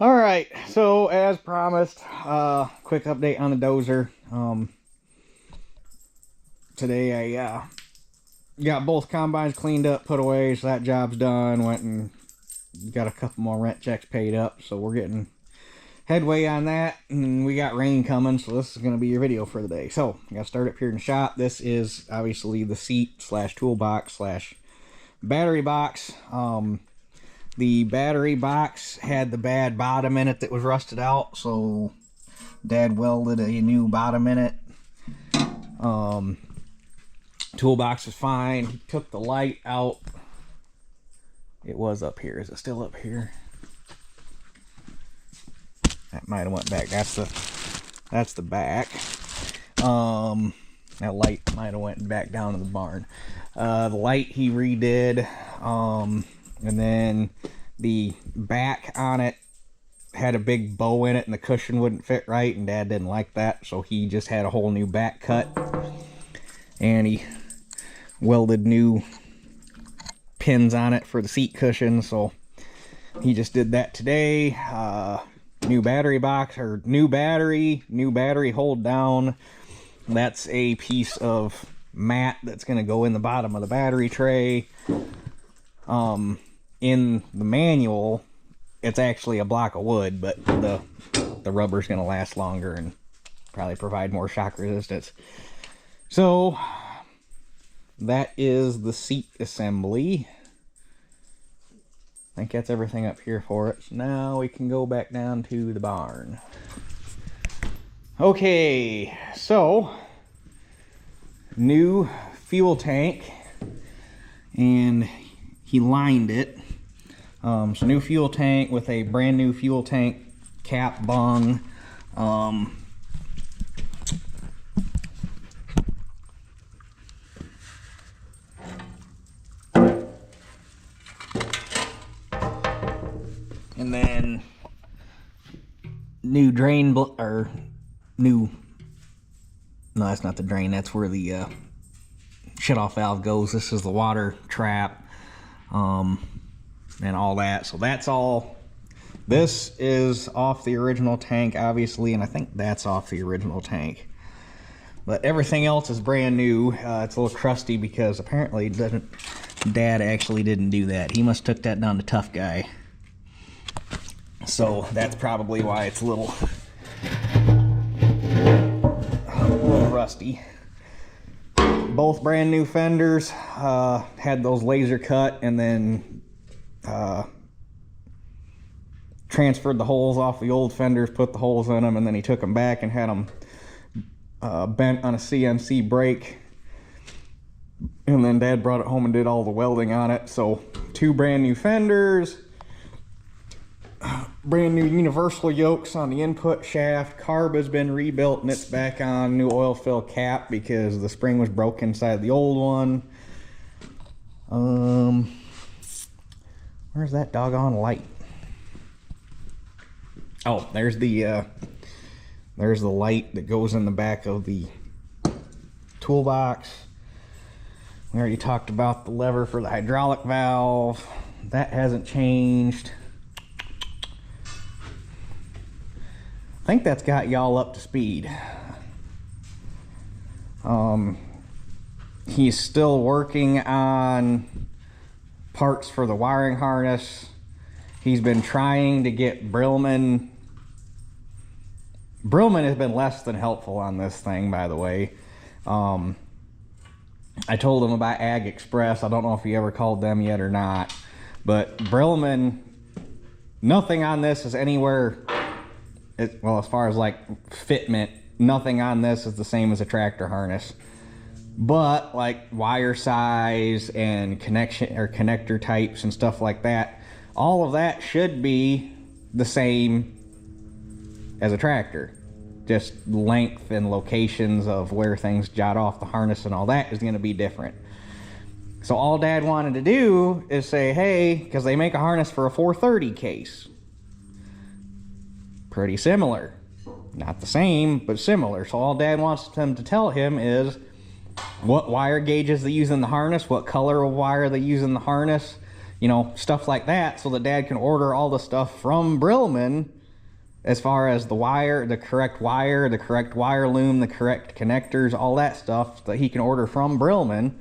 All right, so as promised, quick update on the Dozer. Today I got both combines cleaned up, put away, so that job's done. Went and got a couple more rent checks paid up, so we're getting headway on that. And we got rain coming, so this is going to be your video for the day. So I got to start up here in the shop. This is obviously the seat slash toolbox slash battery box. The battery box had the bad bottom in it that was rusted out, so Dad welded a new bottom in it. Toolbox is fine. He took the light out. It was up here. Is it still up here? That might have went back. That's the back. That light might have went back down to the barn. The light he redid. And then the back on it had a big bow in it and the cushion wouldn't fit right, and Dad didn't like that, so he just had a whole new back cut. And he welded new pins on it for the seat cushion, so he just did that today. New battery box, or new battery hold down. That's a piece of mat that's going to go in the bottom of the battery tray. In the manual, it's actually a block of wood, but the rubber's going to last longer and probably provide more shock resistance. So that is the seat assembly. I think that's everything up here for it. So now we can go back down to the barn. Okay, so new fuel tank, and he lined it. So new fuel tank with a brand new fuel tank cap bung. And then new drain, or new, no, that's not the drain, that's where the shut-off valve goes. This is the water trap. And all that. So that's all. This is off the original tank, obviously, and I think that's off the original tank. But everything else is brand new. It's a little crusty because apparently Dad actually didn't do that. He must have took that down to Tough Guy. So that's probably why it's a little rusty. Both brand new fenders, had those laser cut, and then transferred the holes off the old fenders, put the holes in them, and then he took them back and had them bent on a CNC brake. And then Dad brought it home and did all the welding on it. So 2 brand new fenders, brand new universal yokes on the input shaft. Carb has been rebuilt and it's back on new oil fill cap because the spring was broken inside the old one. Where's that doggone light? Oh, there's the light that goes in the back of the toolbox. We already talked about the lever for the hydraulic valve. That hasn't changed. I think that's got y'all up to speed. He's still working on parts for the wiring harness. He's been trying to get Brillman. Brillman has been less than helpful on this thing, by the way. I told him about Ag Express. I don't know if he ever called them yet or not. But Brillman, nothing on this is anywhere, well, as far as like fitment, nothing on this is the same as a tractor harness. But like wire size and connection or connector types and stuff like that, all of that should be the same as a tractor. Just length and locations of where things jot off the harness and all that is going to be different. So all Dad wanted to do is say, hey, because they make a harness for a 430 case. Pretty similar. Not the same, but similar. So all Dad wants them to tell him is what wire gauges they use in the harness, what color of wire they use in the harness, you know, stuff like that, so that Dad can order all the stuff from Brillman, as far as the wire, the correct wire loom, the correct connectors, all that stuff that he can order from Brillman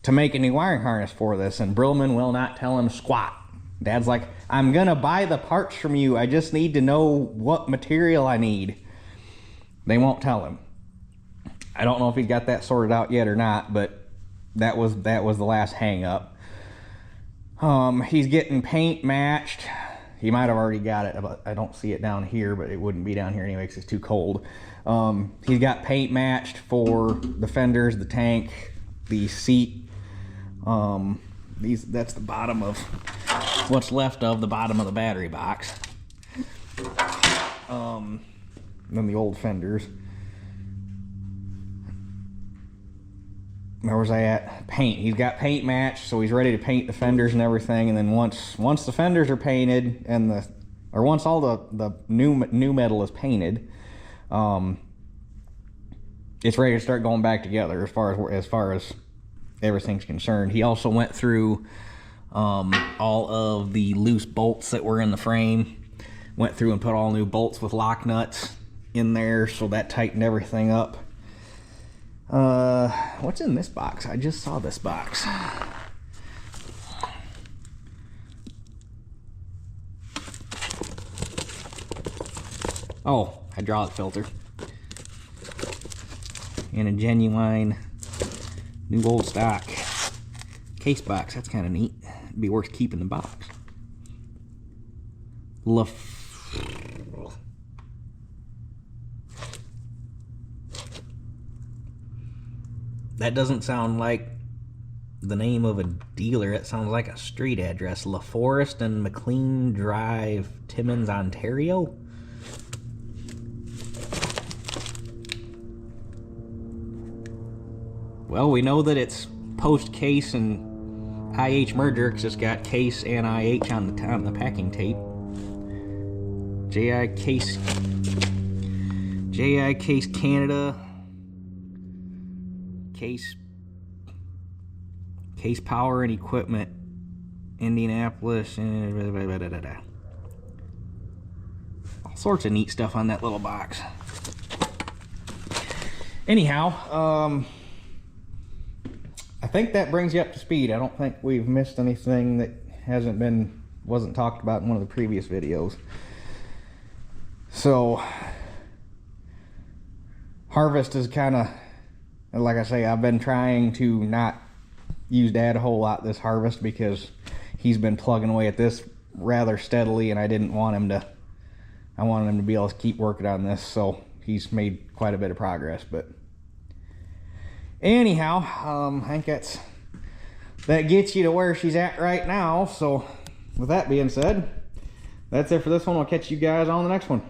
to make a new wiring harness for this. And Brillman will not tell him squat. Dad's like, I'm gonna buy the parts from you, I just need to know what material I need. They won't tell him. I don't know if he's got that sorted out yet or not, but that was the last hang up. He's getting paint matched. He might have already got it, but I don't see it down here, but it wouldn't be down here anyway because it's too cold. He's got paint matched for the fenders, the tank, the seat. That's the bottom of what's left of the bottom of the battery box. Then the old fenders. Where was I at? Paint. He's got paint matched, so he's ready to paint the fenders and everything. And then once the fenders are painted and once all the new metal is painted, it's ready to start going back together as far as everything's concerned. He also went through all of the loose bolts that were in the frame. Went through and put all new bolts with lock nuts in there, so that tightened everything up. What's in this box? I just saw this box. Oh, hydraulic filter. And a genuine new old stock case box. That's kind of neat. It'd be worth keeping the box. That doesn't sound like the name of a dealer. It sounds like a street address. LaForest and McLean Drive, Timmins, Ontario. Well, we know that it's post-case and IH merger because it's got case and IH on the packing tape. JI Case Canada. Case Power and Equipment, Indianapolis, and all sorts of neat stuff on that little box. Anyhow, I think that brings you up to speed. I don't think we've missed anything that wasn't talked about in one of the previous videos. So, harvest is kind of, like I say, I've been trying to not use Dad a whole lot this harvest because he's been plugging away at this rather steadily, and I wanted him to be able to keep working on this, so he's made quite a bit of progress. But anyhow, I think that gets you to where she's at right now. So with that being said, that's it for this one. I'll catch you guys on the next one.